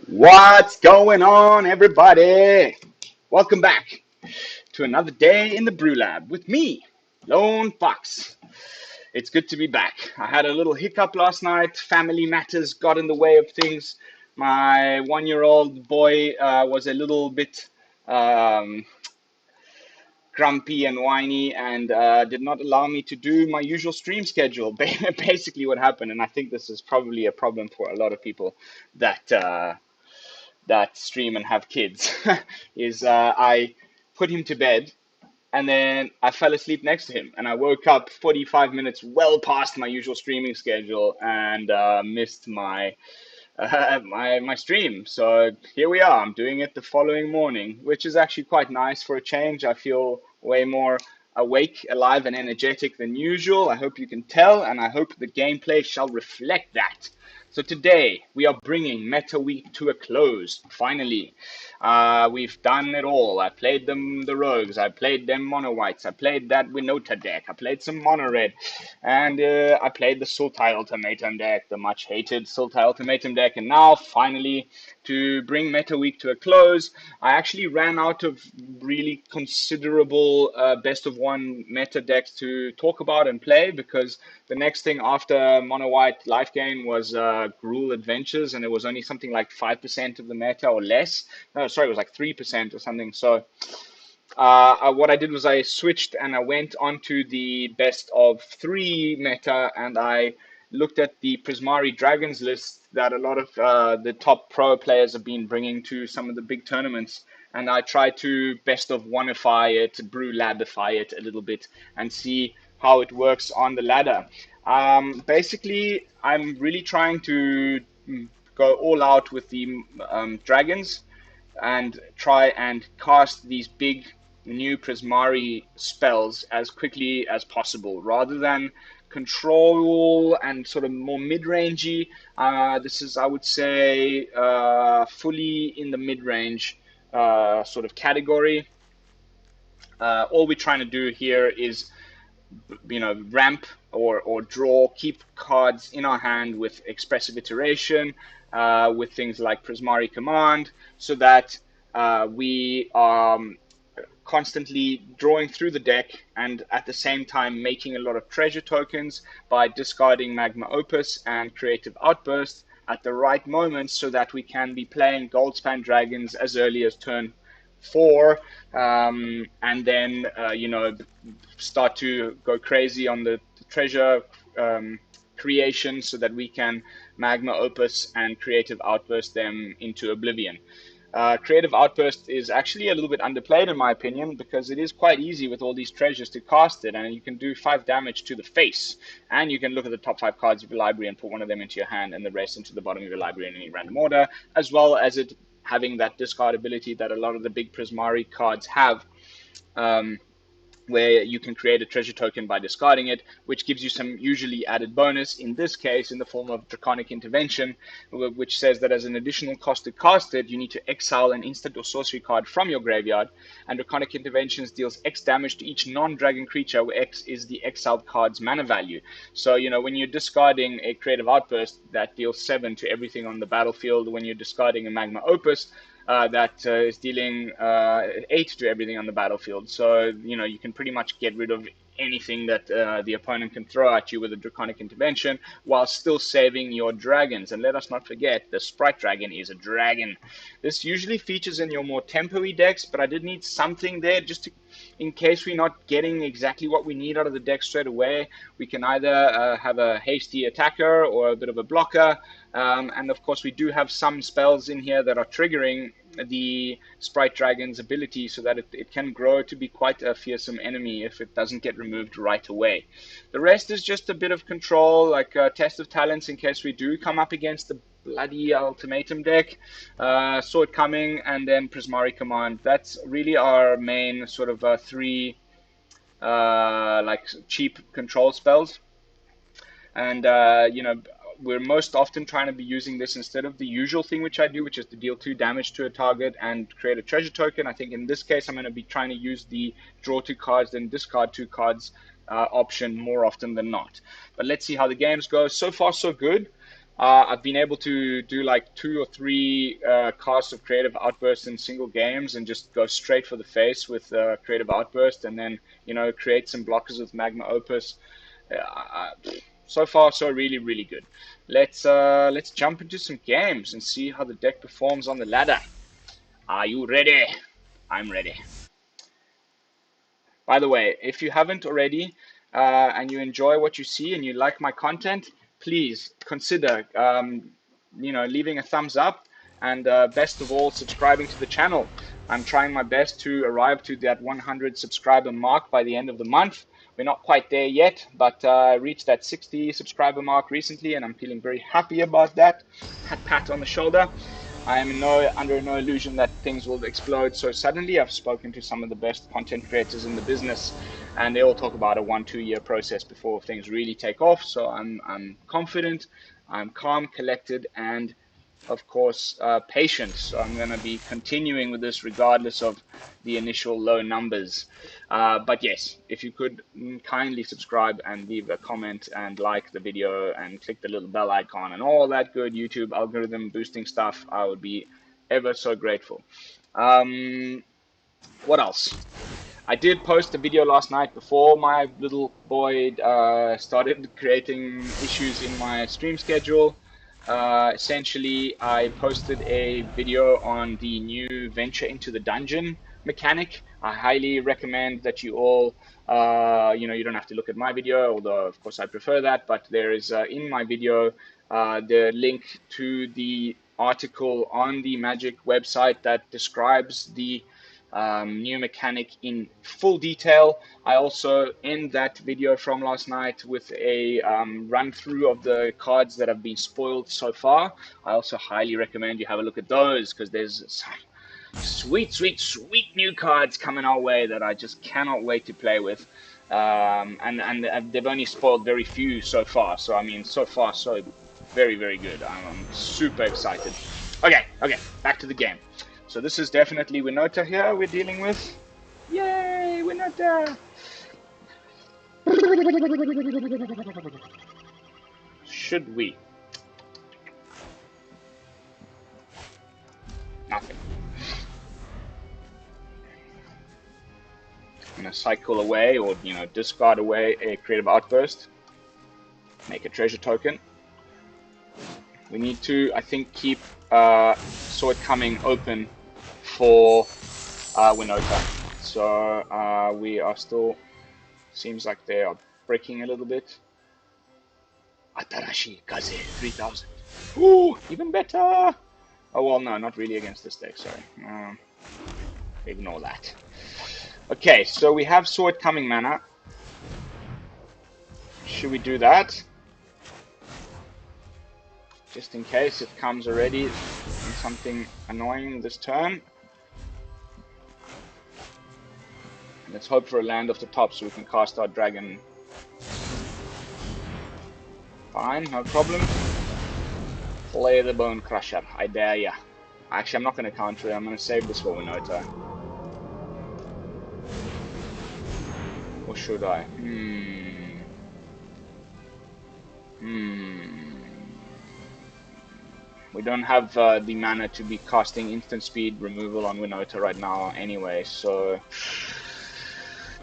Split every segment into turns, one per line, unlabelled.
What's going on, everybody? Welcome back to another day in the BrewLab with me, Lone Fox. It's good to be back. I had a little hiccup last night. Family matters got in the way of things. My one-year-old boy was a little bit um, grumpy and whiny and did not allow me to do my usual stream schedule. Basically, what happened, and I think this is probably a problem for a lot of people that stream and have kids, is I put him to bed and then I fell asleep next to him and I woke up 45 minutes well past my usual streaming schedule and missed my stream. So here we are. I'm doing it the following morning, which is actually quite nice for a change. I feel way more awake, alive, and energetic than usual. I hope you can tell, and I hope the gameplay shall reflect that. So today we are bringing Meta Week to a close. Finally, we've done it all. I played the rogues. I played them mono whites. I played that Winota deck. I played some mono red, and I played the Sultai Ultimatum deck, the much hated Sultai Ultimatum deck. And now, finally, to bring Meta Week to a close, I actually ran out of really considerable best of one meta decks to talk about and play, because the next thing after mono white life gain was Gruul Adventures, and it was only something like 5% of the meta or less. No, sorry, it was like 3% or something. So what I did was I switched and I went onto the best of three meta, and I looked at the Prismari Dragons list that a lot of the top pro players have been bringing to some of the big tournaments. And I tried to best of oneify it, BrewLabify it a little bit, and see how it works on the ladder. Basically, I'm really trying to go all out with the dragons and try and cast these big new Prismari spells as quickly as possible, rather than control and sort of more mid-rangey. This is, I would say, fully in the mid-range sort of category. All we're trying to do here is, ramp or draw, keep cards in our hand with Expressive Iteration, with things like Prismari Command, so that we are constantly drawing through the deck and at the same time making a lot of treasure tokens by discarding Magma Opus and Creative Outburst at the right moment, so that we can be playing Goldspan Dragons as early as turn 4, and then start to go crazy on the treasure creation, so that we can Magma Opus and Creative Outburst them into oblivion. Creative Outburst is actually a little bit underplayed in my opinion, because it is quite easy with all these treasures to cast it, and you can do 5 damage to the face, and you can look at the top 5 cards of your library and put one of them into your hand and the rest into the bottom of your library in any random order, as well as it having that discard ability that a lot of the big Prismari cards have, where you can create a treasure token by discarding it, which gives you some usually added bonus, in this case in the form of Draconic Intervention, which says that as an additional cost to cast it, you need to exile an instant or sorcery card from your graveyard, and Draconic Interventions deals X damage to each non-dragon creature, where X is the exiled card's mana value. So, when you're discarding a Creative Outburst, that deals 7 to everything on the battlefield. When you're discarding a Magma Opus, that is dealing 8 to everything on the battlefield. So, you can pretty much get rid of anything that the opponent can throw at you with a Draconic Intervention, while still saving your dragons. And let us not forget, the Sprite Dragon is a dragon. This usually features in your more tempo-y decks, but I did need something there just to, in case we're not getting exactly what we need out of the deck straight away. We can either have a hasty attacker or a bit of a blocker. And of course, we do have some spells in here that are triggering the Sprite Dragon's ability, so that it can grow to be quite a fearsome enemy if it doesn't get removed right away. The rest is just a bit of control, like a test of talents in case we do come up against the bloody ultimatum deck, saw it coming, and then Prismari Command. That's really our main sort of 3 like cheap control spells. And we're most often trying to be using this instead of the usual thing which I do, which is to deal 2 damage to a target and create a treasure token. I think in this case I'm going to be trying to use the draw 2 cards then discard 2 cards option more often than not. But let's see how the games go. So far so good. I've been able to do like 2 or 3 casts of Creative Outburst in single games and just go straight for the face with Creative Outburst, and then create some blockers with Magma Opus. So far, so really good. Let's jump into some games and see how the deck performs on the ladder. Are you ready? I'm ready. By the way, if you haven't already and you enjoy what you see and you like my content, please consider leaving a thumbs up, and best of all, subscribing to the channel. I'm trying my best to arrive to that 100 subscriber mark by the end of the month. We're not quite there yet, but I reached that 60 subscriber mark recently, and I'm feeling very happy about that. Pat on the shoulder. I am under no illusion that things will explode so suddenly. I've spoken to some of the best content creators in the business, and they all talk about a 1-2 year process before things really take off. So I'm confident, I'm calm, collected, and of course patient. So I'm going to be continuing with this regardless of the initial low numbers. But yes, if you could kindly subscribe and leave a comment and like the video and click the little bell icon and all that good YouTube algorithm boosting stuff, I would be ever so grateful. What else? I did post a video last night before my little boy started creating issues in my stream schedule. Essentially, I posted a video on the new venture into the dungeon mechanic. I highly recommend that you all, you don't have to look at my video, although of course I prefer that, but there is in my video the link to the article on the Magic website that describes the new mechanic in full detail. I also end that video from last night with a run through of the cards that have been spoiled so far. I also highly recommend you have a look at those, because there's some sweet new cards coming our way that I just cannot wait to play with. And they've only spoiled very few so far. So I mean, so far so very good. I'm super excited. Okay, back to the game. So this is definitely Winota here we're dealing with. Yay, Winota! Should we? Nothing. I'm gonna cycle away, or discard away a Creative Outburst. Make a treasure token. We need to, I think, keep Sword Coming open for Winota. So we are still, seems like they are breaking a little bit. Atarashi Kaze 3000. Ooh, even better. Oh well, no, not really against this deck, sorry. Ignore that. Okay, so we have Sword Coming mana. Should we do that? Just in case it comes already in something annoying this turn. Let's hope for a land off the top so we can cast our dragon. Fine, no problem. Play the Bone Crusher, I dare ya. Actually, I'm not going to counter it, I'm going to save this for Winota. Or should I? We don't have the mana to be casting instant speed removal on Winota right now anyway, so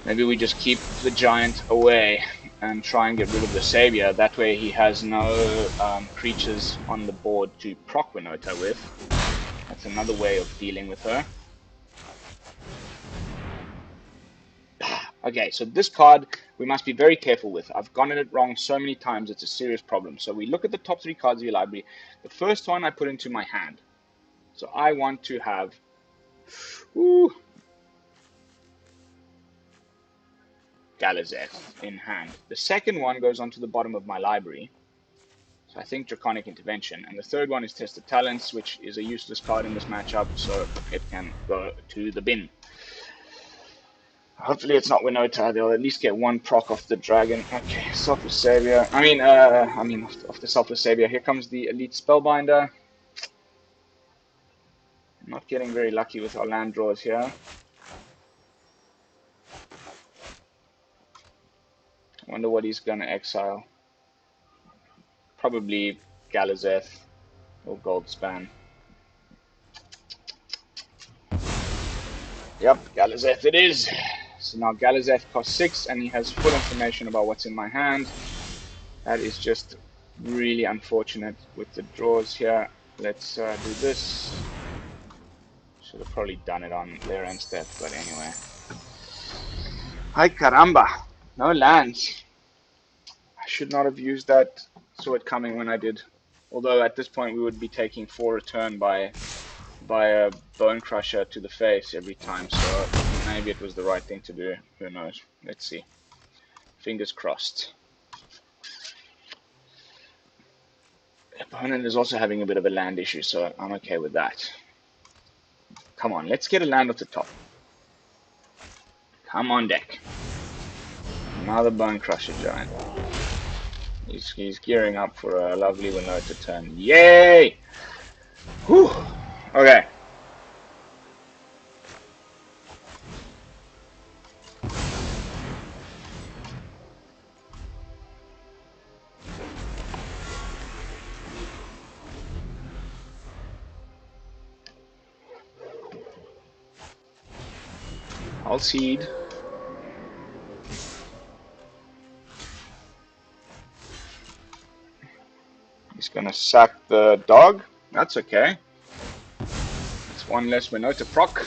maybe we just keep the giant away and try and get rid of the savior. That way he has no creatures on the board to proc Winota with. That's another way of dealing with her. Okay, so this card we must be very careful with. I've gotten it wrong so many times, it's a serious problem. So we look at the top 3 cards of your library. The first one I put into my hand. So I want to have Galazeth in hand. The second one goes onto the bottom of my library. So I think Draconic Intervention. And the third one is Tested Talents, which is a useless card in this matchup, so it can go to the bin. Hopefully it's not Winota. They'll at least get 1 proc off the dragon. Okay, Selfless Savior. Off the Selfless Savior. Here comes the Elite Spellbinder. I'm not getting very lucky with our land draws here. I wonder what he's gonna exile. Probably Galazeth or Goldspan. Yep, Galazeth it is. So now Galazeth costs 6 and he has full information about what's in my hand. That is just really unfortunate with the draws here. Let's do this. Should have probably done it on their end step, but anyway. Ay caramba, no lands. I should not have used that. Saw it coming when I did. Although at this point we would be taking 4 return by a Bone Crusher to the face every time, so maybe it was the right thing to do. Who knows? Let's see. Fingers crossed. The opponent is also having a bit of a land issue, so I'm okay with that. Come on, let's get a land off the top. Come on, deck. Another Bone Crusher Giant. He's gearing up for a lovely Winota turn. Yay! Whew! Okay. I'll seed. He's gonna sack the dog. That's okay. It's one less Winota proc.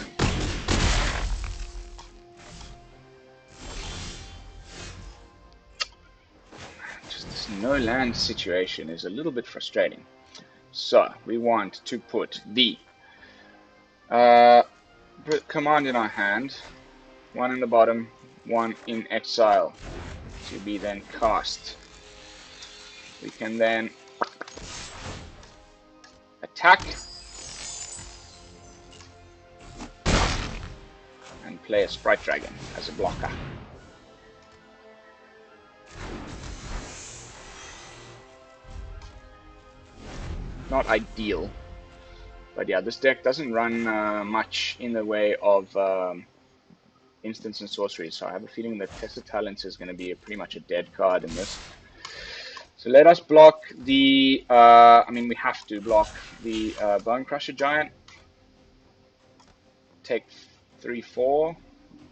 Just this no land situation is a little bit frustrating. So we want to put the command in our hand, one in the bottom, one in exile, to be then cast. We can then attack and play a Sprite Dragon as a blocker. Not ideal, but yeah, this deck doesn't run much in the way of instants and sorceries, so I have a feeling that Test of Talents is going to be pretty much a dead card in this. So let us block the, I mean we have to block the Bone Crusher Giant. Take 3/4.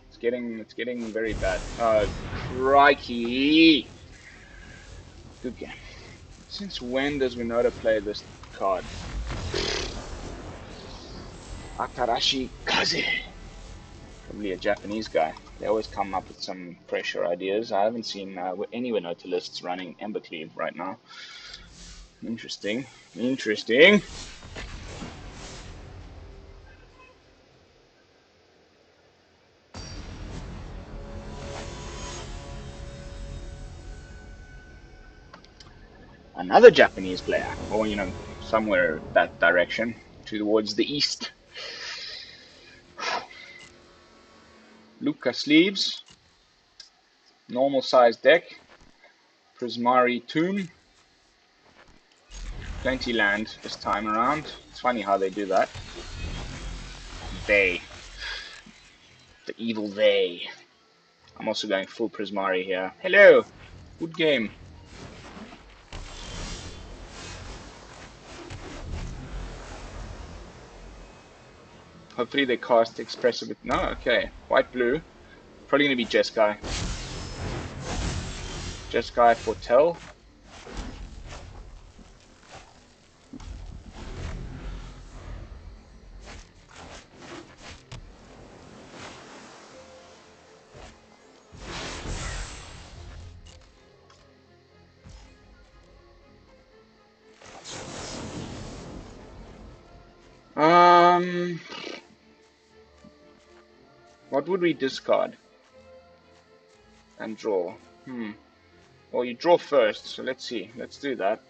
It's getting very bad. Oh, crikey! Good game. Since when does Winota play this card? Atarashi Kaze. Probably a Japanese guy. They always come up with some fresher ideas. I haven't seen any Winota lists running Embercleave right now. Interesting. Interesting. Another Japanese player, or you know, somewhere that direction, towards the east. Luca sleeves, normal size deck, Prismari Tomb, plenty land this time around. It's funny how they do that. They, the evil they. I'm also going full Prismari here. Hello, good game. Hopefully they cast Expressive. No, okay. White blue. Probably gonna be Jeskai. Jeskai Foretell. What would we discard and draw? Well, you draw first, so let's see. Let's do that.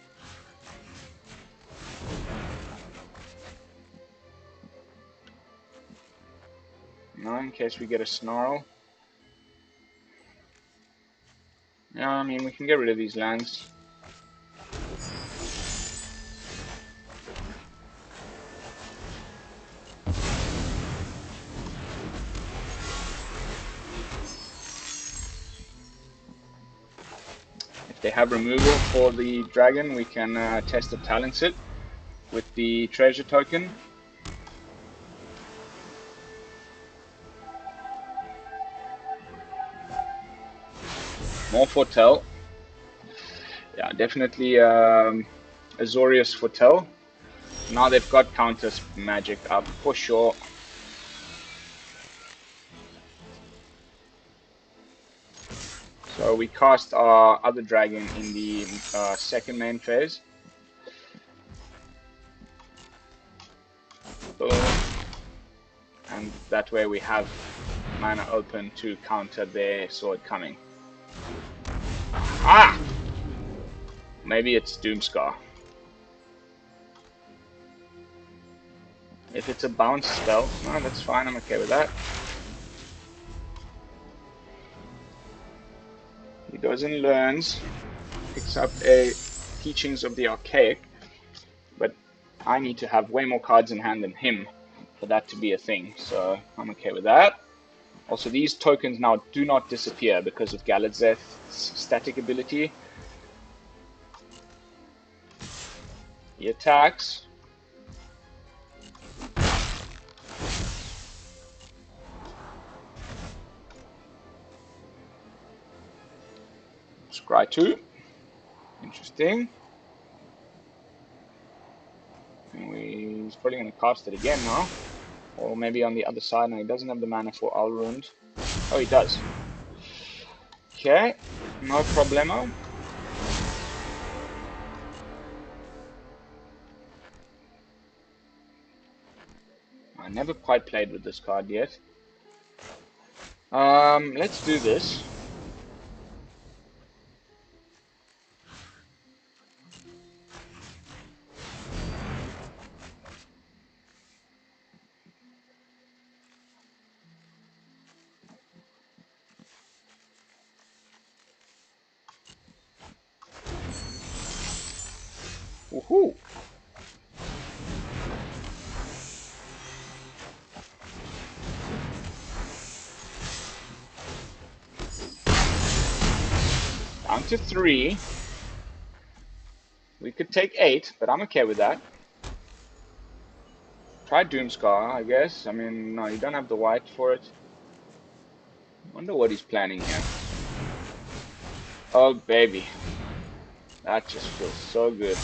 Now, in case we get a Snarl. Yeah, I mean, we can get rid of these lands. they have removal for the dragon, we can test the talents it with the treasure token. More foretell. Yeah, definitely Azorius foretell. Now they've got counter magic up for sure. So we cast our other dragon in the second main phase. Boom. And that way we have mana open to counter their sword coming. Ah! Maybe it's Doomscar. If it's a bounce spell, no, that's fine, I'm okay with that. He goes and learns, picks up a Teachings of the Archaic, but I need to have way more cards in hand than him for that to be a thing, so I'm okay with that. Also, these tokens now do not disappear because of Galazeth's static ability. He attacks. Scry 2. Interesting. And he's probably going to cast it again now. Or maybe on the other side. No, he doesn't have the mana for Alrund. Oh, he does. Okay. No problemo. I never quite played with this card yet. Let's do this. Woohoo! Down to 3. We could take 8, but I'm okay with that. Try Doomscar, I guess. I mean, no, you don't have the white for it. Wonder what he's planning here. Oh, baby. That just feels so good.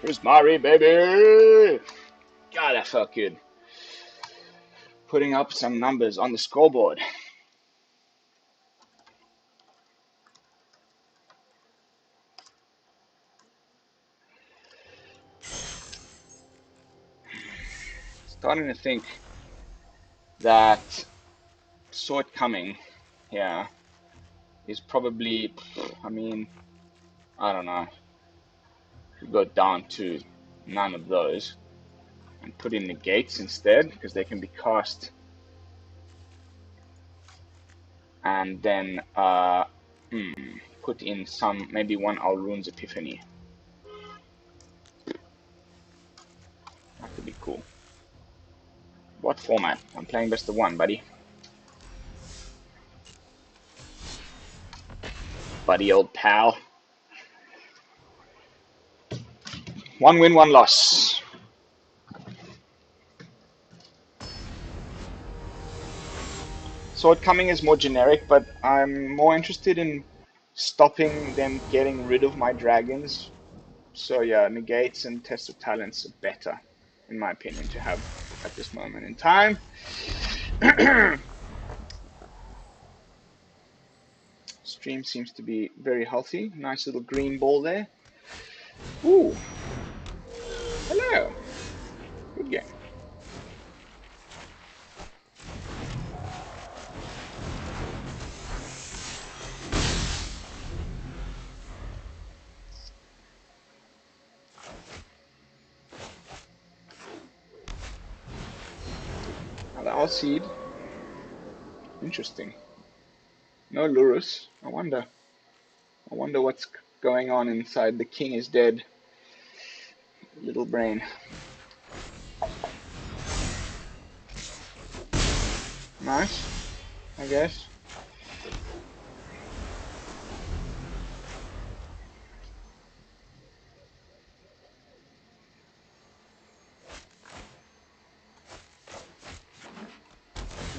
Prismari, baby! God, that felt good. Putting up some numbers on the scoreboard. Starting to think that sword coming here is probably, I mean, I don't know. Could go down to none of those and put in Negates instead, because they can be cast. And then put in some, maybe one Alrund's Epiphany. That could be cool. What format? I'm playing best of one, buddy. Buddy, old pal. 1 win, 1 loss. Sword coming is more generic, but I'm more interested in stopping them getting rid of my dragons. So yeah, Negates and Test of Talents are better, in my opinion, to have at this moment in time. Stream seems to be very healthy. Nice little green ball there. Ooh. Hello. Good game. Now the Alseed. Interesting. No Lurus. I wonder what's going on inside. The king is dead. Little brain. Nice, I guess.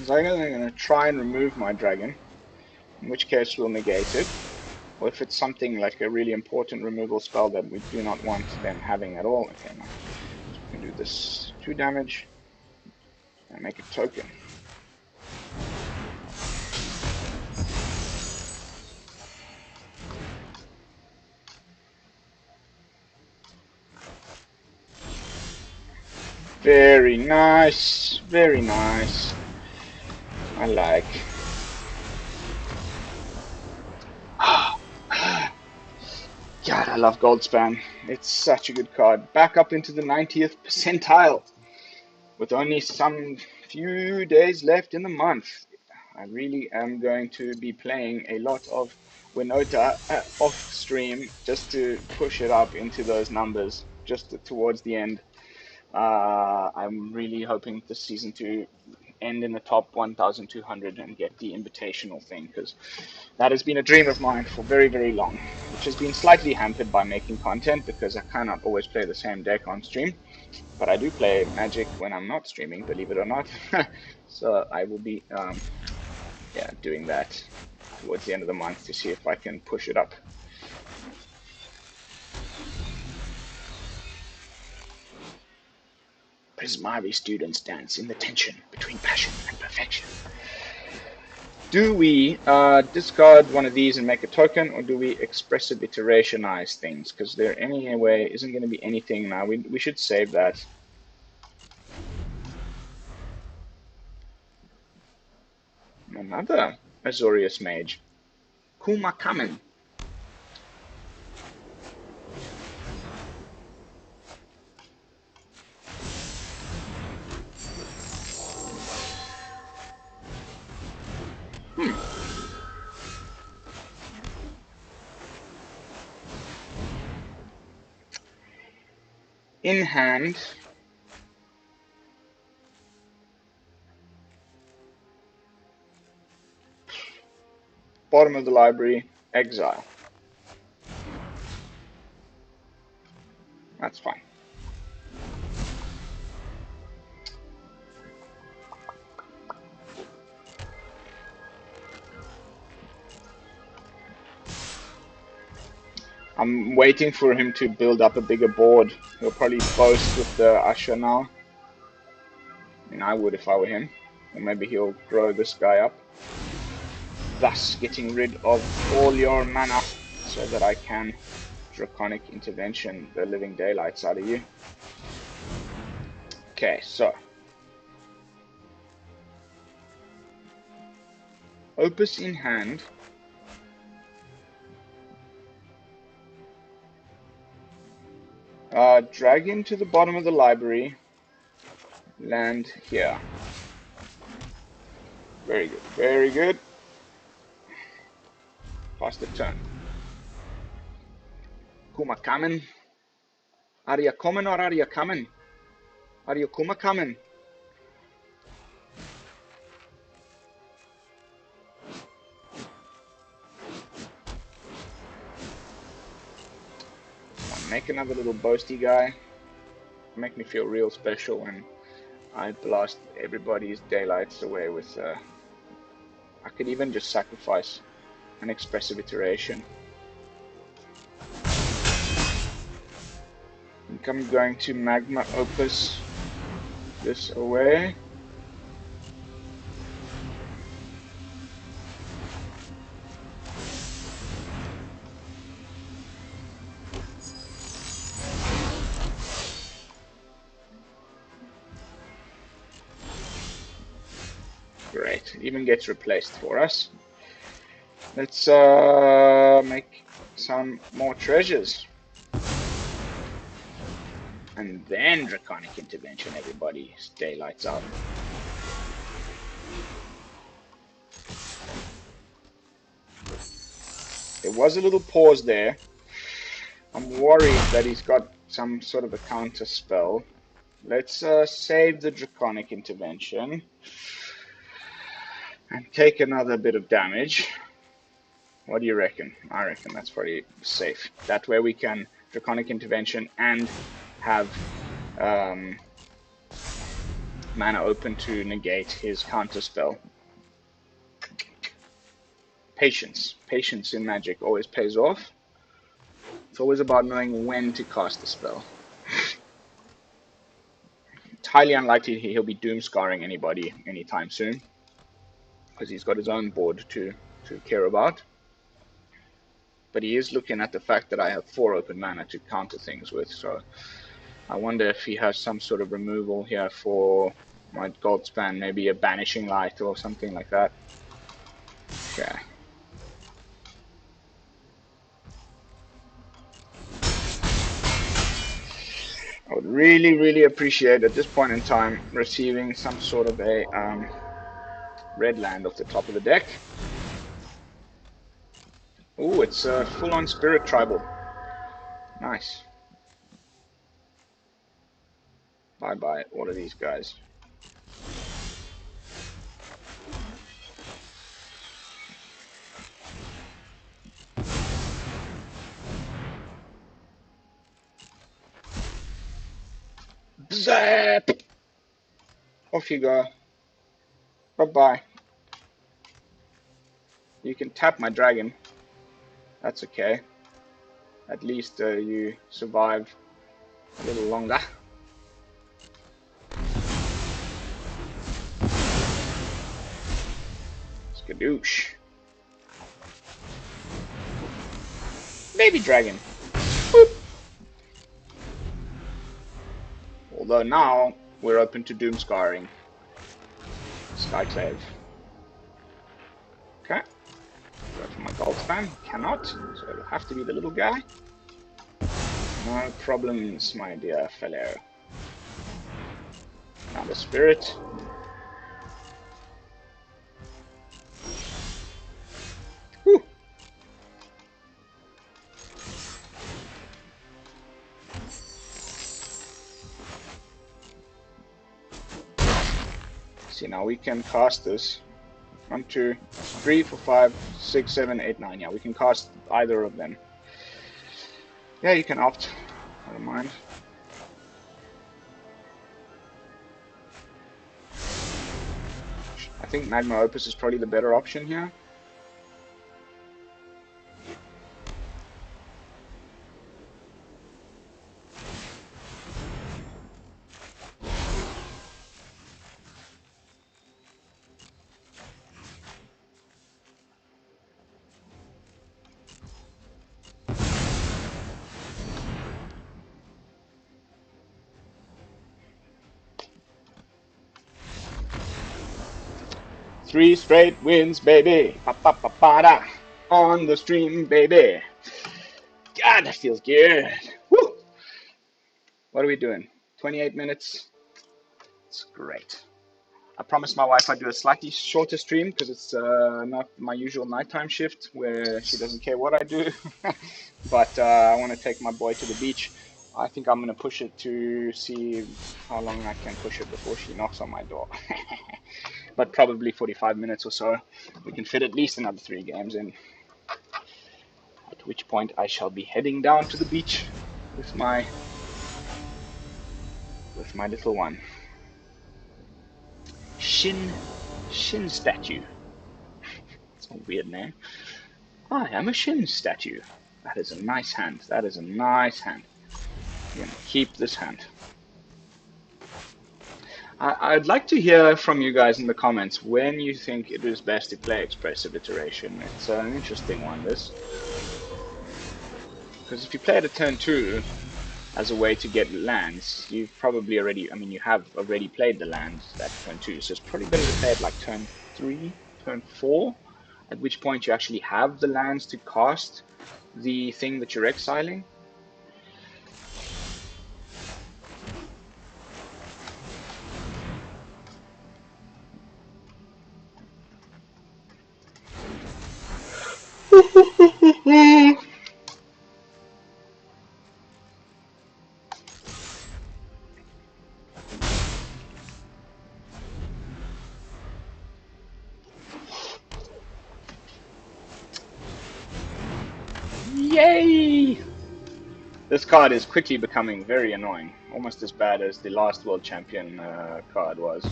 So I'm going to try and remove my dragon, in which case we'll negate it. Or if it's something like a really important removal spell that we do not want them having at all. Okay, now we can do this 2 damage and make a token. Very nice, very nice. I like. God, I love Goldspan. It's such a good card. Back up into the 90th percentile with only some few days left in the month. I really am going to be playing a lot of Winota off stream just to push it up into those numbers just towards the end. I'm really hoping this season to end in the top 1,200 and get the invitational thing, because that has been a dream of mine for very, very long, which has been slightly hampered by making content because I cannot always play the same deck on stream. But I do play Magic when I'm not streaming, believe it or not. So I will be doing that towards the end of the month to see if I can push it up. Prismari students dance in the tension between passion and perfection. Do we discard one of these and make a token, or do we expressive iterationize things? Because there anyway isn't going to be anything now. We should save that. Another Azorius Mage. Kuma Kamen. In hand. Bottom of the library, exile. That's fine. I'm waiting for him to build up a bigger board. He'll probably boast with the Usher now. I mean, I would if I were him. Or maybe he'll grow this guy up, thus getting rid of all your mana so that I can Draconic Intervention the living daylights out of you. Okay, so Opus in hand. Dragon to the bottom of the library. Land here. Very good, very good. Pass the turn. Kuma Kamen. Are you coming or are you coming? Are you Kuma coming? Make another little boasty guy. Make me feel real special when I blast everybody's daylights away with I could even just sacrifice an Expressive Iteration. I think I'm going to Magma Opus this away. Great, it even gets replaced for us. Let's make some more treasures. And then Draconic Intervention, everybody. Daylights out. There was a little pause there. I'm worried that he's got some sort of a counter spell. Let's save the Draconic Intervention. and take another bit of damage. What do you reckon? I reckon that's pretty safe. That way we can Draconic Intervention and have mana open to negate his counter spell. Patience. Patience in Magic always pays off. It's always about knowing when to cast the spell. It's highly unlikely he'll be doom scarring anybody anytime soon, because he's got his own board to care about. But he is looking at the fact that I have 4 open mana to counter things with, so I wonder if he has some sort of removal here for my Goldspan, maybe a Banishing Light or something like that. Okay. I would really, really appreciate at this point in time receiving some sort of a red land off the top of the deck. Ooh, it's a full-on Spirit Tribal. Nice. Bye-bye, all of these guys. Zap! Off you go. Bye-bye. You can tap my dragon. That's okay. At least you survive a little longer. Skadoosh. Baby dragon. Boop. Although now we're open to doom scarring. Skyclave. Okay. Go for my Goldspan. Cannot, so it'll have to be the little guy. No problems, my dear fellow. Now the spirit. Whew. See, now we can cast this. 1, 2, 3, 4, 5, 6, 7, 8, 9. Yeah, we can cast either of them. Yeah, you can opt. I don't mind. I think Magma Opus is probably the better option here. Three straight wins, baby. Pa-pa-pa-pa-da. On the stream, baby. God, that feels good. Woo! What are we doing? 28 minutes. It's great. I promised my wife I'd do a slightly shorter stream because it's not my usual nighttime shift where she doesn't care what I do. But I want to take my boy to the beach. I think I'm going to push it to see how long I can push it before she knocks on my door. But probably 45 minutes or so. We can fit at least another 3 games in. At which point I shall be heading down to the beach with my little one. Shin statue. That's a weird name. I am a Shin statue. That is a nice hand. That is a nice hand. I'm going to keep this hand. I'd like to hear from you guys in the comments when you think it is best to play Expressive Iteration. It's an interesting one, this. Because if you play it at turn 2 as a way to get lands, you've probably already, you have already played the lands at turn 2, so it's probably better to play it like turn 3, turn 4, at which point you actually have the lands to cast the thing that you're exiling. Yay! This card is quickly becoming very annoying, almost as bad as the last World Champion card was.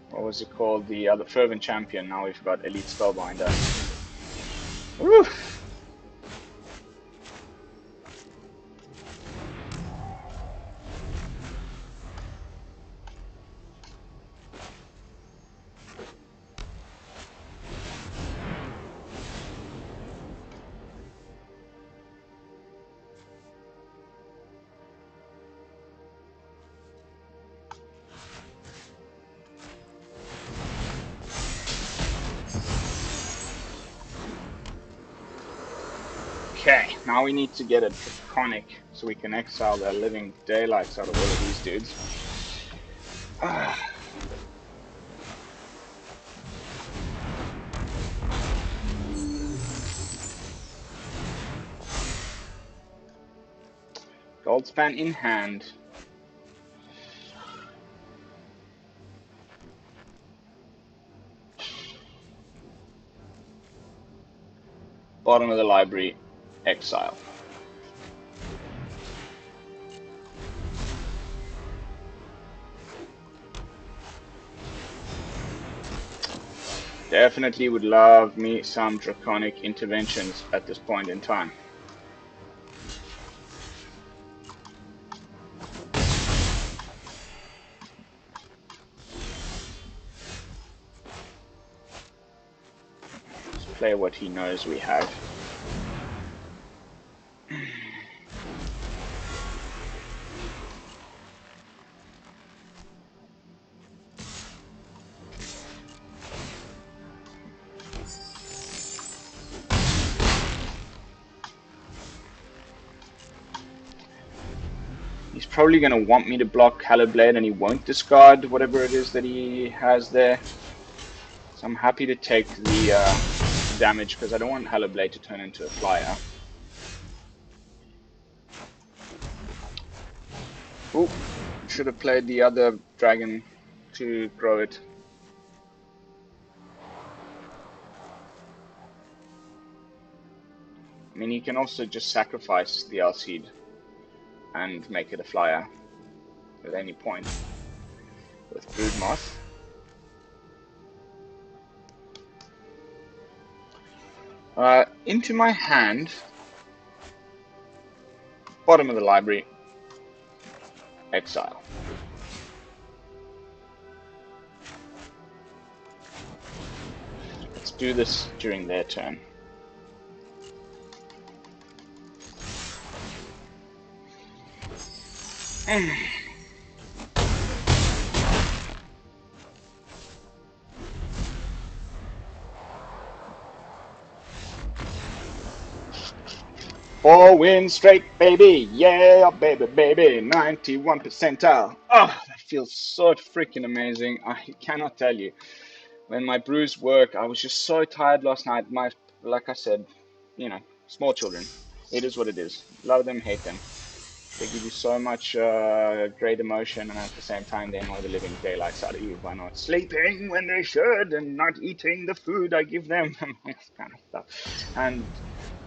What was it called? The other Fervent Champion. Now we've got Elite Spellbinder. Woo! Okay, now we need to get a Draconic so we can exile the living daylights out of all of these dudes. Goldspan in hand. Bottom of the library, exile. Definitely would love me some Draconic Interventions at this point in time. Let's play what he knows we have. He's probably going to want me to block Hallowblade, and he won't discard whatever it is that he has there. So I'm happy to take the damage because I don't want Hallowblade to turn into a flyer. Oh, should have played the other dragon to grow it. I mean, he can also just sacrifice the Alseed and make it a flyer at any point with Broodmoth. Into my hand, bottom of the library, exile. Let's do this during their turn. Four wins straight, baby. Yeah, baby, baby. 91 percentile. Oh, that feels so freaking amazing. I cannot tell you. When my brews work, I was just so tired last night. Like I said, you know, small children. It is what it is. Love them, hate them. They give you so much great emotion, and at the same time, they annoy the living daylights out of you by not sleeping when they should and not eating the food I give them, and all this kind of stuff. And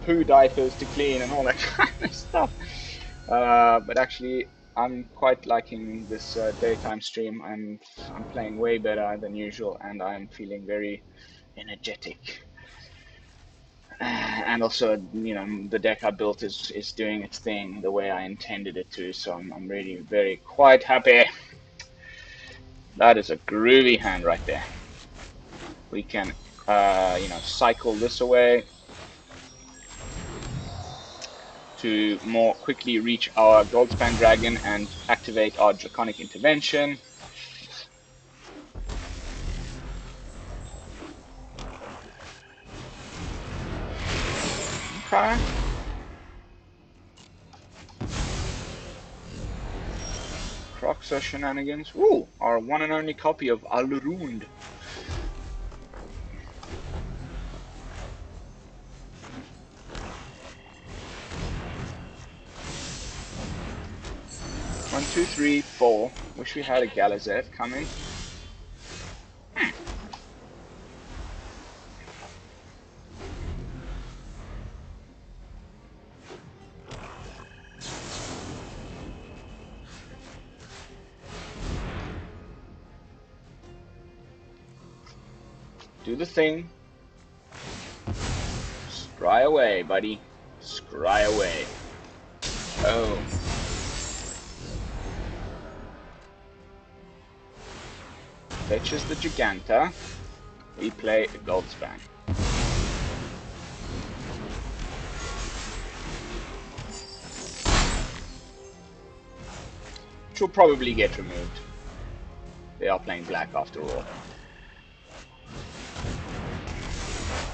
poo diapers to clean and all that kind of stuff. But actually, I'm quite liking this daytime stream. I'm playing way better than usual, and I'm feeling very energetic. And also, you know, the deck I built is doing its thing the way I intended it to, so I'm really very quite happy. That is a groovy hand right there. We can, you know, cycle this away to more quickly reach our Goldspan Dragon and activate our Draconic Intervention. Okay. Croxer shenanigans. Ooh, our one and only copy of Alrund. One, two, three, four. Wish we had a Galazeth coming. Do the thing. Scry away, buddy. Scry away. Oh. Fetches the Giganta. We play a Goldspan. Which will probably get removed. They are playing black after all.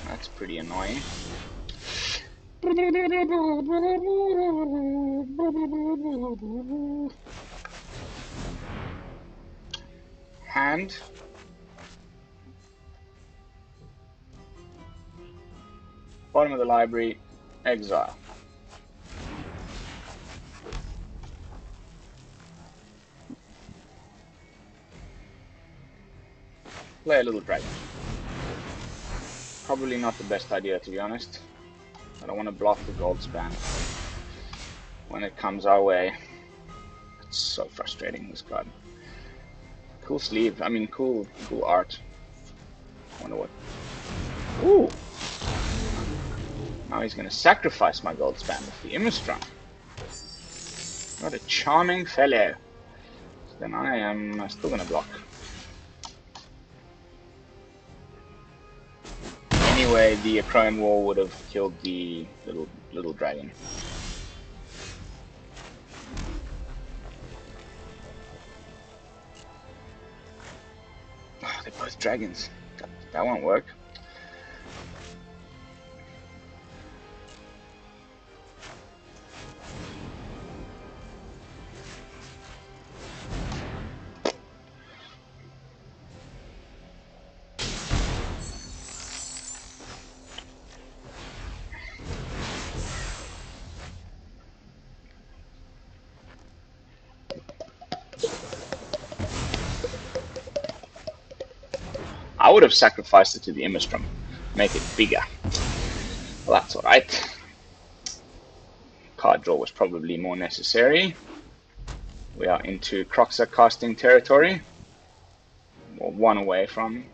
That's pretty annoying. Hand. Bottom of the library, exile. Play a little dragon. Probably not the best idea, to be honest. I don't want to block the Goldspan when it comes our way. It's so frustrating, this card. Cool sleeve, I mean cool art. I wonder what. Ooh! Now he's going to sacrifice my Goldspan with the Immerstrom. What a charming fellow. So then I am still going to block. Anyway, the Acroan Wall would have killed the little dragon. Oh, they're both dragons. That won't work. I would have sacrificed it to the Immerstrom, make it bigger. Well, that's alright. Card draw was probably more necessary. We are into Croxa casting territory. We're one away from.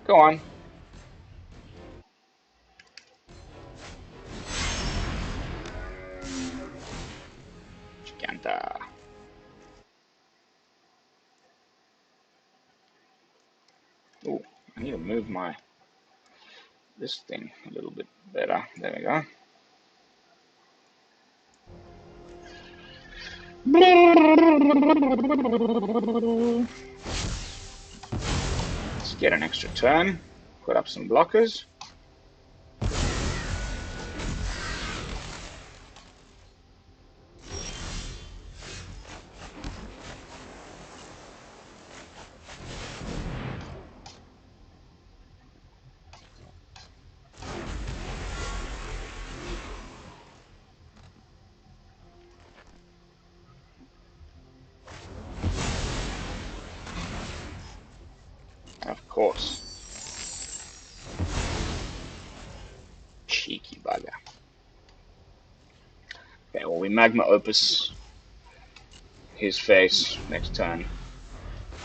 Go on. Giganta. Oh, I need to move this thing a little bit better. There we go. Let's get an extra turn. Put up some blockers. Of course. Cheeky bugger. Okay, well, we Magma Opus his face next turn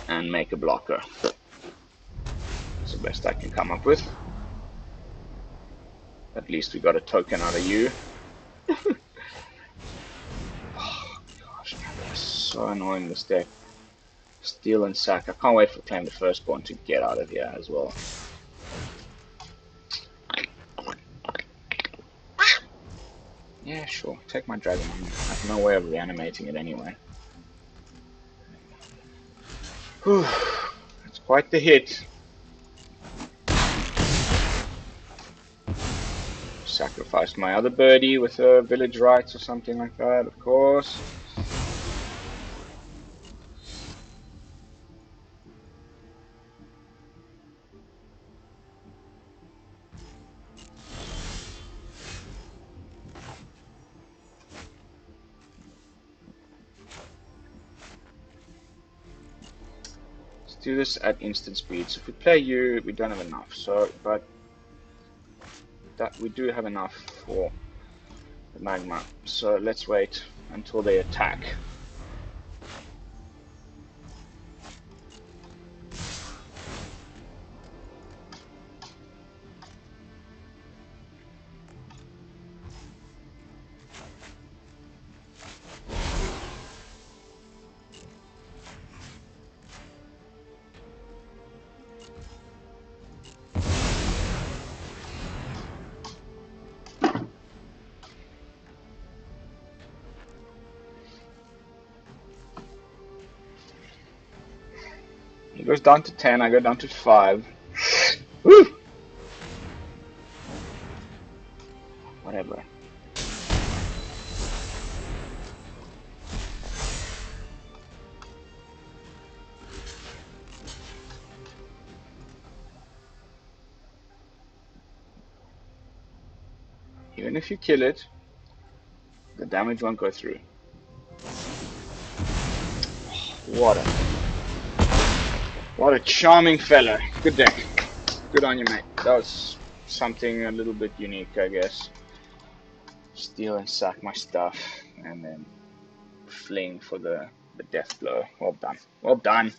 and make a blocker. That's the best I can come up with. At least we got a token out of you. Oh gosh, that's so annoying, this deck. Steal and sack. I can't wait for Claim the Firstborn to get out of here as well. Yeah, sure. Take my dragon. I have no way of reanimating it anyway. Whew. That's quite the hit. Sacrificed my other birdie with a village rights or something like that, of course. Do this at instant speed. So if we play you, we don't have enough. So, but that we do have enough for the magma. So let's wait until they attack. He goes down to 10, I go down to 5. Woo! Whatever. Even if you kill it, the damage won't go through. What a charming fella. Good deck. Good on you, mate. That was something a little bit unique, I guess. Steal and sack my stuff, and then fling for the death blow. Well done. Well done.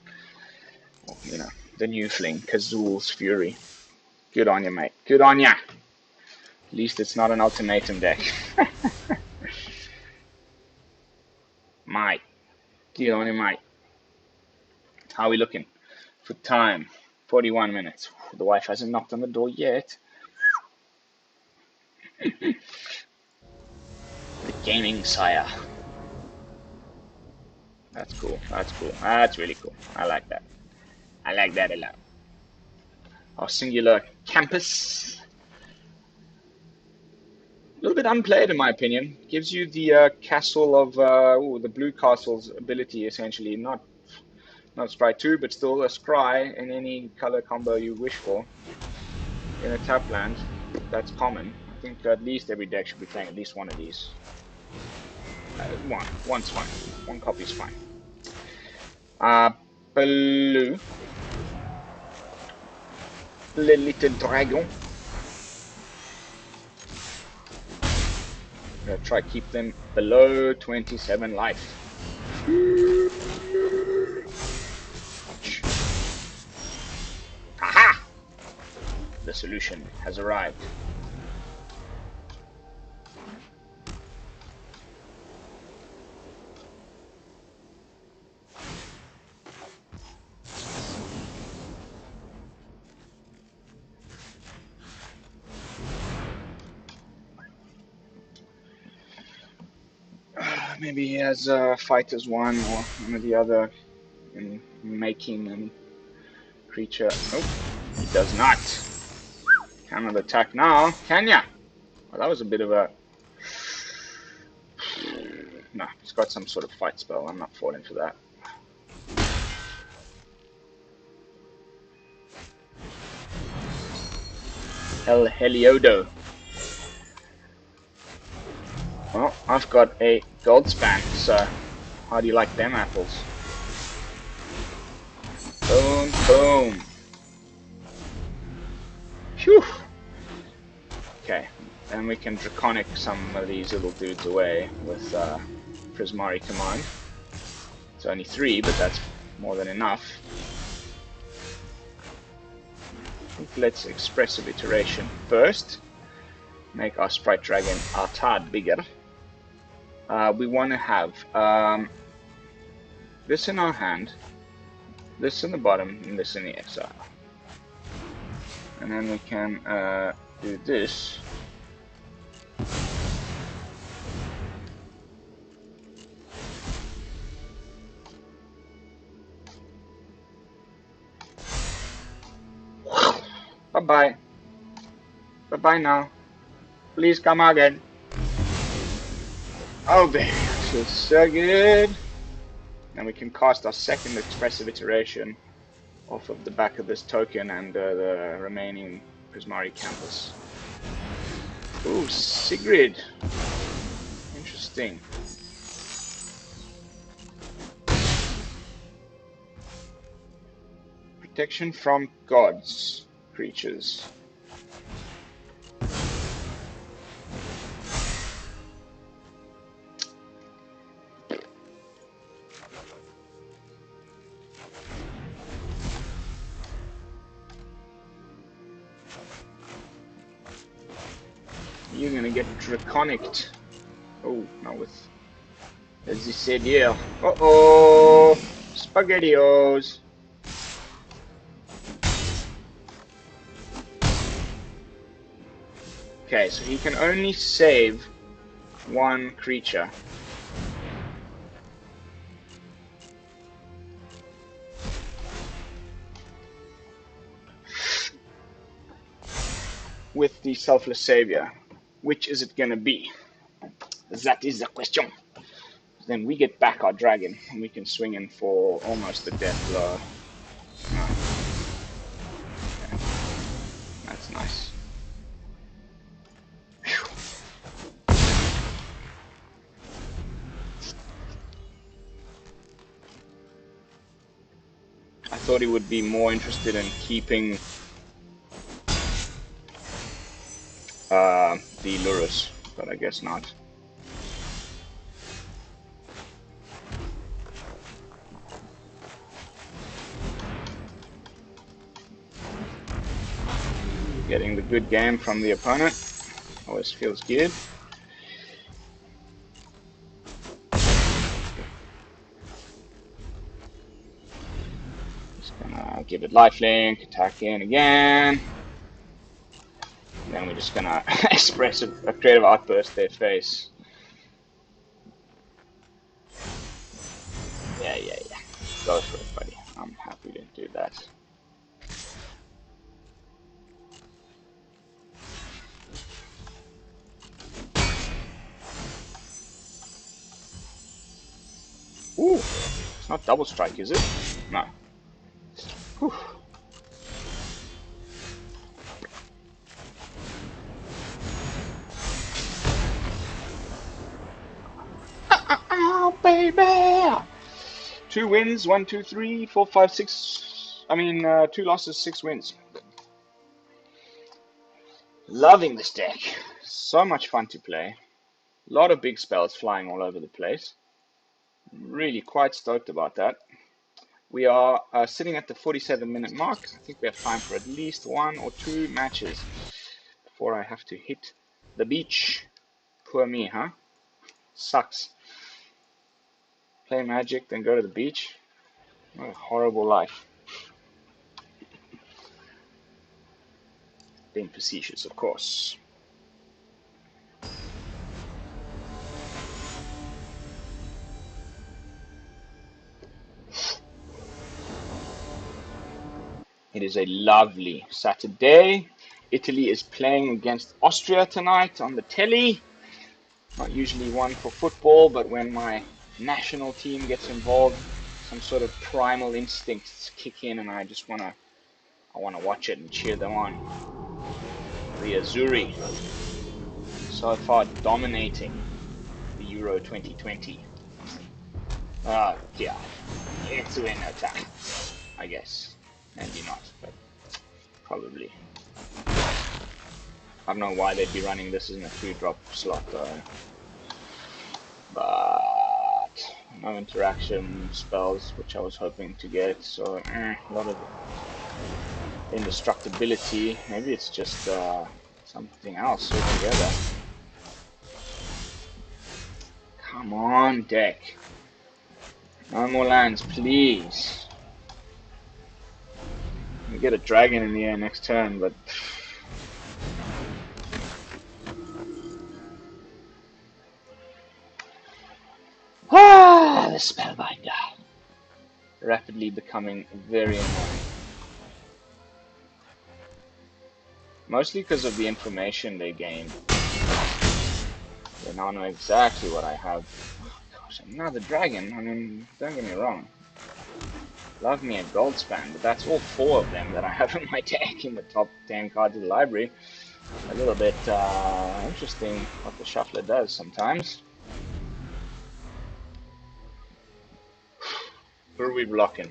You know, the new fling, Kazul's Fury. Good on you, mate. Good on ya. At least it's not an ultimatum deck. Mate. Good on you, mate. How are we looking? For time. 41 minutes. The wife hasn't knocked on the door yet. The gaming sire. That's cool. That's cool. That's really cool. I like that. I like that a lot. Our singular campus. A little bit unplayed in my opinion. Gives you the castle of the blue castle's ability essentially. Not Sprite 2, but still a scry in any color combo you wish for. In a tap land, that's common. I think at least every deck should be playing at least one of these. One's fine. One copy's fine. Blue. Little dragon. I'm gonna try to keep them below 27 life. Aha! The solution has arrived. Maybe he has Fighters 1 or one of the other in making any creature. Nope, he does not. Cannot attack now, can ya? Well, that was a bit of a... No, he's got some sort of fight spell. I'm not falling for that. El Heliodo. Well, I've got a Goldspan, so how do you like them apples? Boom, boom. Phew. Okay, then we can Draconic some of these little dudes away with Prismari Command. It's only 3, but that's more than enough. I think let's Expressive Iteration first. Make our Sprite Dragon a tad bigger. We want to have this in our hand, this in the bottom, and this in the exile. And then we can do this. Bye-bye. Bye-bye now. Please come again. Oh, baby, this is so good. And we can cast our second Expressive Iteration off of the back of this token and the remaining Prismari Campus. Ooh, Sigrid. Interesting. Protection from gods, creatures. You're gonna get Draconic. Oh, not with, as he said here. Uh-oh! SpaghettiOs! Okay, so he can only save one creature. with the Selfless Savior? Which is it going to be? That is the question. Then we get back our dragon, and we can swing in for almost a death blow. Oh. Okay. That's nice. Whew. I thought he would be more interested in keeping the Lurus, but I guess not. Getting the good game from the opponent always feels good. Just gonna give it lifelink, attack in again. And then we're just gonna expressive a creative outburst their face. Yeah. Go for it, buddy. I'm happy to do that. Ooh, it's not double strike, is it? No. Whew. Oh, baby! 2 wins, 1, 2, 3, 4, 5, 6. I mean, 2 losses, 6 wins. Loving this deck. So much fun to play. A lot of big spells flying all over the place. Really quite stoked about that. We are sitting at the 47-minute mark. I think we have time for at least 1 or 2 matches before I have to hit the beach. Poor me, huh? Sucks. Play Magic, then go to the beach. What a horrible life. Being facetious, of course. It is a lovely Saturday. Italy is playing against Austria tonight on the telly. Not usually one for football, but when my national team gets involved, some sort of primal instincts kick in, and I wanna watch it and cheer them on. The Azzurri, so far dominating the Euro 2020. Oh god, it's a winner time, I guess. Maybe not, but probably. I don't know why they'd be running this in a 2-drop slot though. But no interaction spells, which I was hoping to get, so a lot of indestructibility. Maybe it's just something else altogether. Come on, deck. No more lands, please. We get a dragon in the air next turn, but the Spellbinder. Rapidly becoming very annoying. Mostly because of the information they gain. They now know exactly what I have. Oh gosh, another dragon. I mean, don't get me wrong. Love me a Goldspan, but that's all 4 of them that I have in my deck in the top 10 cards of the library. A little bit interesting what the shuffler does sometimes. Who are we blocking?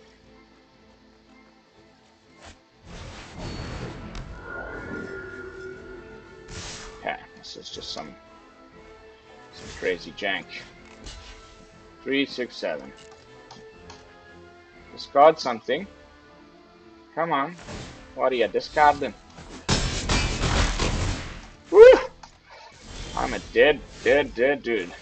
Okay, this is just some crazy jank. 3, 6, 7. Discard something. Come on. What are you discarding? Woo! I'm a dead dude.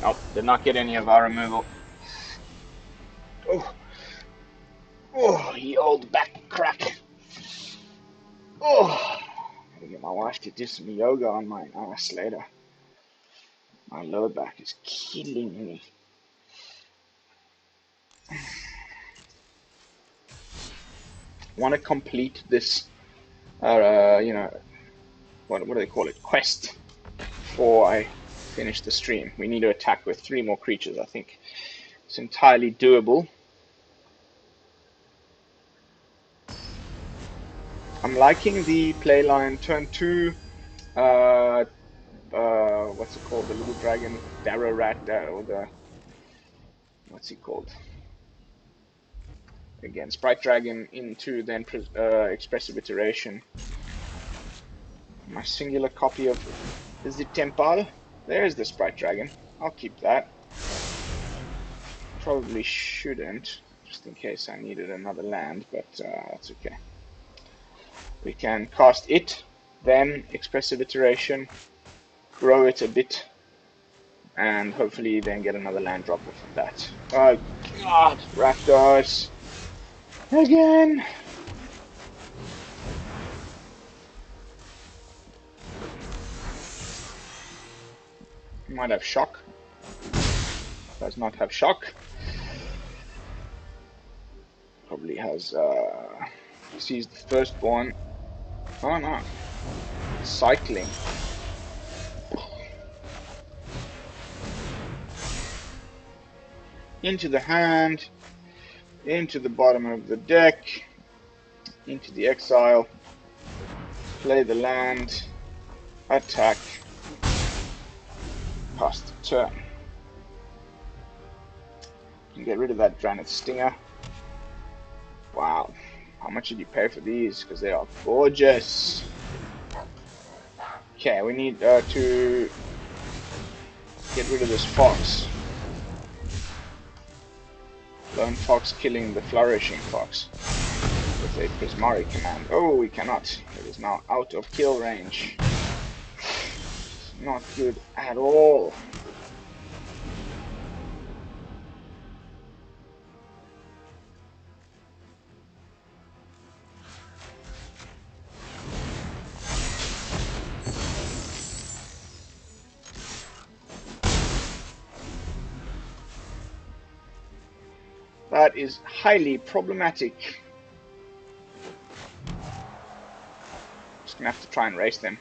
Nope, did not get any of our removal. Oh, ye old back crack. Oh, gotta get my wife to do some yoga on my ass later. My lower back is killing me. want to complete this, you know, what do they call it? Quest before I finish the stream. We need to attack with 3 more creatures, I think. It's entirely doable. I'm liking the play line turn 2. What's it called? The little dragon, Darrow Rat, or the, what's he called? Again, Sprite Dragon into then Expressive Iteration. My singular copy of, is it Temple? There's the Sprite Dragon. I'll keep that. Probably shouldn't, just in case I needed another land, but that's okay. We can cast it, then Expressive Iteration, grow it a bit, and hopefully then get another land drop off of that. Oh god, Raptors! Again! Might have shock. Does not have shock. Probably has sees the firstborn. Oh no. Cycling. Into the hand, into the bottom of the deck, into the exile, play the land, attack, pass the turn. And get rid of that Granite Stinger. Wow, how much did you pay for these? Because they are gorgeous. Okay, we need to get rid of this fox. Lone fox killing the flourishing fox with a Prismari Command. Oh, we cannot. It is now out of kill range. Not good at all. That is highly problematic. Just gonna have to try and race them.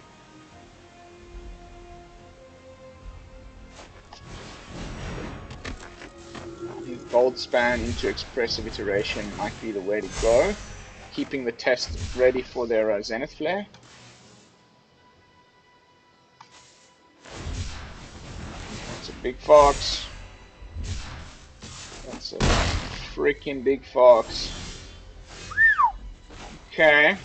Goldspan into Expressive Iteration might be the way to go. Keeping the test ready for their Zenith Flare. That's a big fox. That's a freaking big fox. Okay.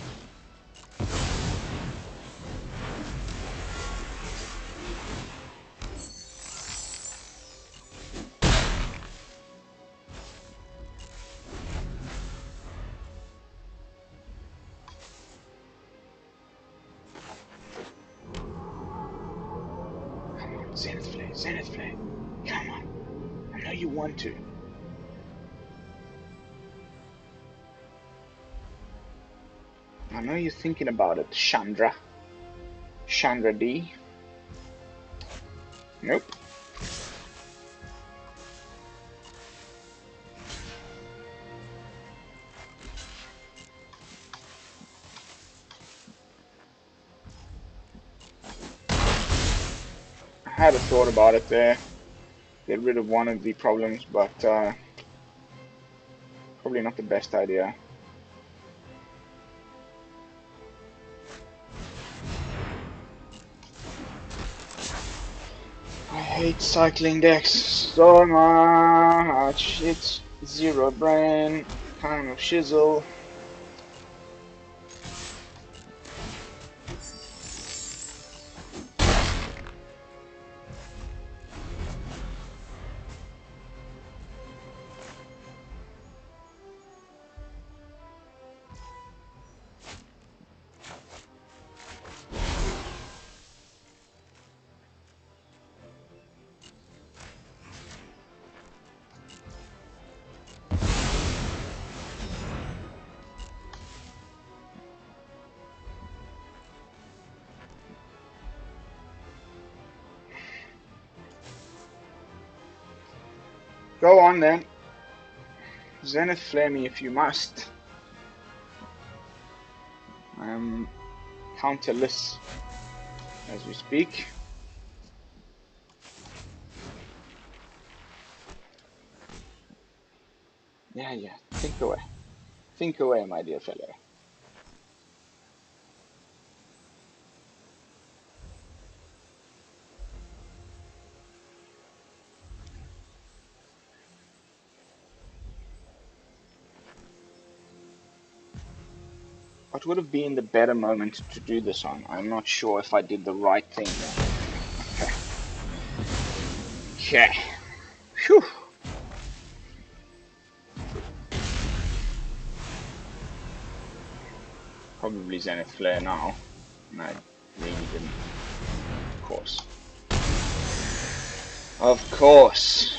Zenith Flare, Zenith Flare. Come on. I know you want to. I know you're thinking about it, Chandra. Chandra D. Nope. I had a thought about it there. Get rid of one of the problems, but probably not the best idea. I hate cycling decks so much. It's zero brain, kind of shizzle. Go on then. Zenith Flare me if you must. I am counterless as we speak. Yeah, think away. Think away, my dear fellow. What would have been the better moment to do this on? I'm not sure if I did the right thing there. Okay. Okay. Phew. Probably Zenith Flare now. No, really didn't. Of course. Of course.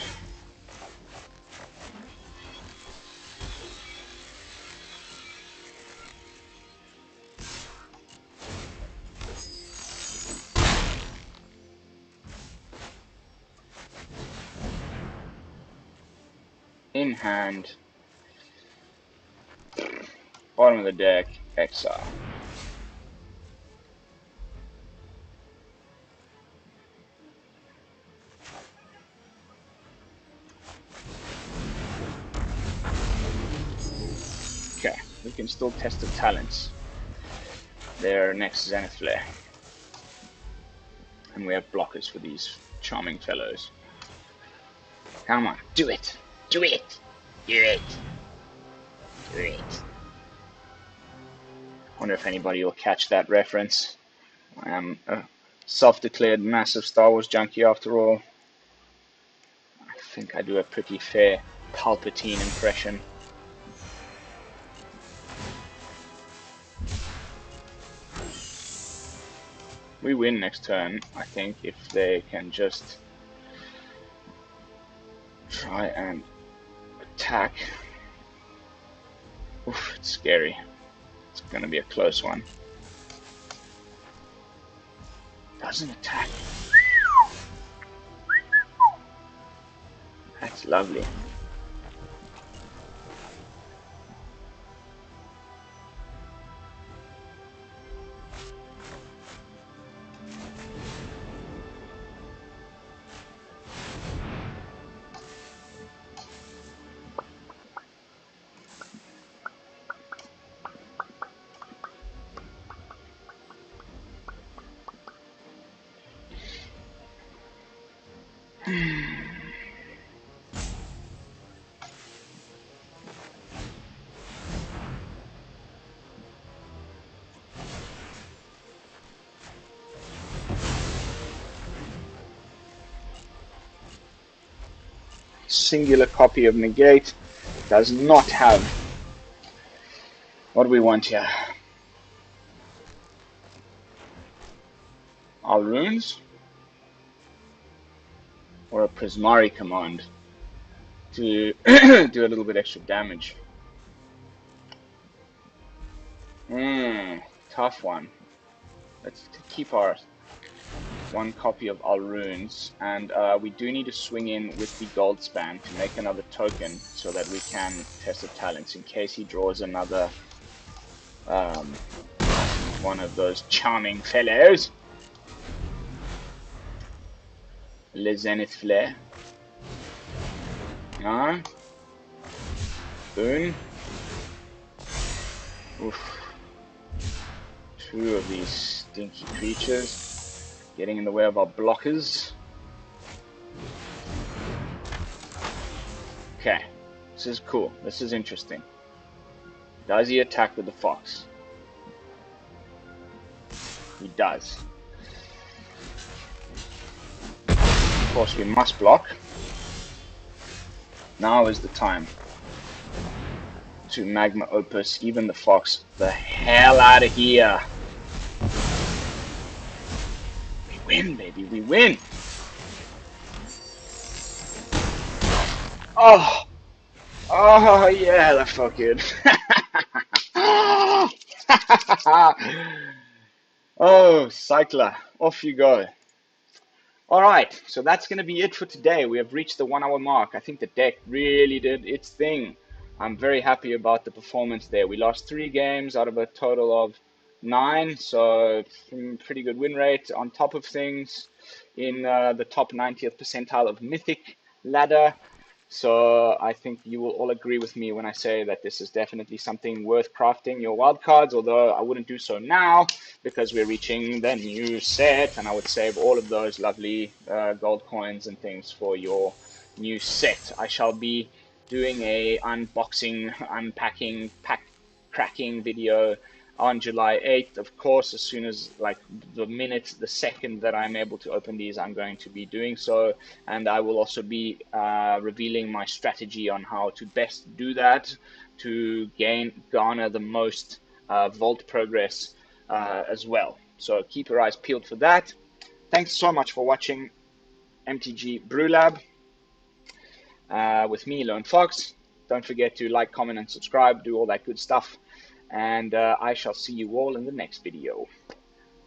In hand. Bottom of the deck. Exile. Okay, we can still test the talents. Their next Zenith Flare. And we have blockers for these charming fellows. Come on, do it! Do it! Do it! Do it! Wonder if anybody will catch that reference. I am a self-declared massive Star Wars junkie after all. I think I do a pretty fair Palpatine impression. We win next turn, I think, if they can just try and attack. Oof, it's scary. It's gonna be a close one. Doesn't attack. That's lovely. Singular copy of Negate does not have what we want here. Alrund or a Prismari Command to do a little bit extra damage. Tough one. Let's keep our one copy of Alrund's, and we do need to swing in with the Goldspan to make another token so that we can test the talents in case he draws another one of those charming fellows. Le Zenith Flare. No. Boon. Oof. Two of these stinky creatures getting in the way of our blockers. Okay, this is cool. This is interesting. Does he attack with the fox? He does. Of course, we must block. Now is the time to Magma Opus, even the fox, the hell out of here. We win, baby, we win. Oh, oh yeah, that felt good. Oh, Cycler, off you go. Alright, so that's going to be it for today. We have reached the 1 hour mark. I think the deck really did its thing. I'm very happy about the performance there. We lost 3 games out of a total of 9, so pretty good win rate. On top of things, in the top 90th percentile of Mythic ladder. So I think you will all agree with me when I say that this is definitely something worth crafting your wildcards, although I wouldn't do so now because we're reaching the new set, and I would save all of those lovely gold coins and things for your new set. I shall be doing a unboxing, unpacking, pack cracking video on July 8th. Of course, as soon as, like, the second that I'm able to open these, I'm going to be doing so. And I will also be revealing my strategy on how to best do that to garner the most vault progress as well. So keep your eyes peeled for that. Thanks so much for watching MTG BrewLab with me, Lone Fox. Don't forget to like, comment, and subscribe. Do all that good stuff. And I shall see you all in the next video.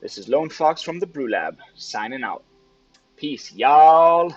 This is Lone Fox from the BrewLab, signing out. Peace, y'all.